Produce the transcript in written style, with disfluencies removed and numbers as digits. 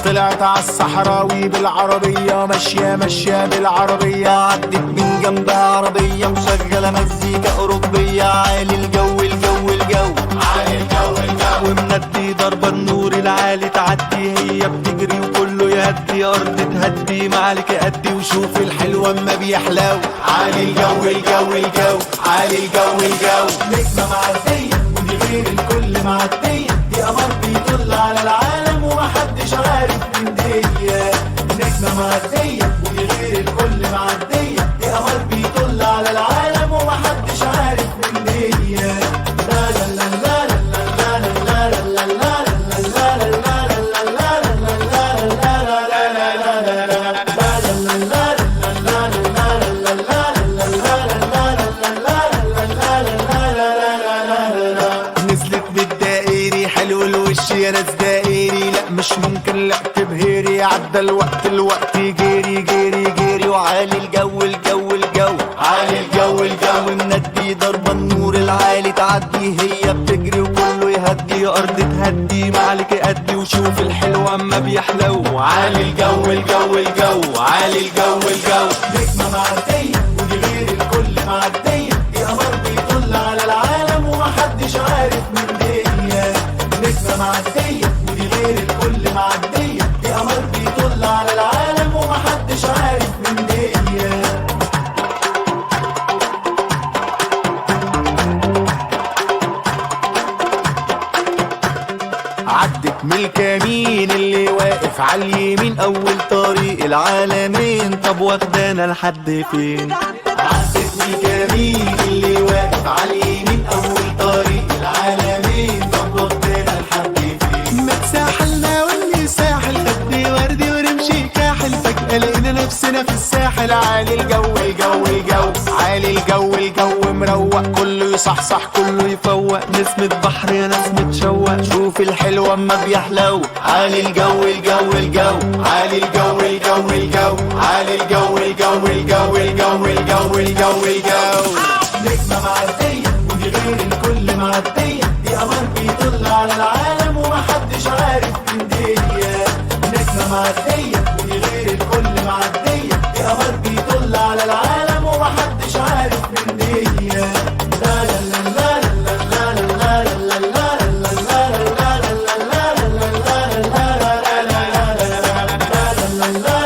طلعت عالصحراوي بالعربية ماشية بالعربية، عدت من جنبها عربية مشغلة مزيكا أوروبية، عالي الجو عالي الجو ومندي ضربة النور العالي تعدي، هي بتجري وكله يهدي، أرض تهدي معلك أدي وشوف الحلوة اما بيحلو، عالي الجو عالي الجو نجمة معدية ودي غير الكل معدية، دي قمر بيطل على العالم ومحدش عارف من دية، نجمة معدية ودي غير الكل معدية، دي قمر بيطل على العالم ومحدش عارف من دية. نزلت بالدائري حلو الوش يا ناس دائري، لا مش ممكن لا تبهري، عدى الوقت جري وعالي الجو عالي الجو مندي ضربة النور العالي تعدي، هي بتجري وكله يهدي، أرض تهدي معلك أدي وشوف الحلوة اما بيحلو، عالي الجو عالي الجو نجمة معدية ودي غير الكل معدية، دي قمر بيطل على العالم ومحدش عارف من دية، نجمة معدية ودي غير الكل معدية، دي قمر بيطل على العالم ومحدش عارف من دية. عدت من الكمين اللي واقف على اليمين، اول طريق العالمين، طب واخدانا لحد فين؟ عدت من الكمين اللي واقف على اليمين، اول طريق العالمين، طب واخدانا لحد فين؟ ما تساحلنا واللي ساحل خدي وردي ورمشي كاحل، فجأة لقينا نفسنا في الساحل، عالي الجو عالي الجو مروق، كله يصحصح كله يفوق، نسمة بحر يا ناس متشوق، شوف الحلوة اما بيحلو، عالي الجو عالي الجو عالي الجو نجمة معدية ودي غير الكل معدية، دي قمر بيطل على العالم ومحدش عارف من دية، نجمة معدية ودي غير الكل معدية، دي قمر بيطل على العالم ومحدش عارف من دية. لا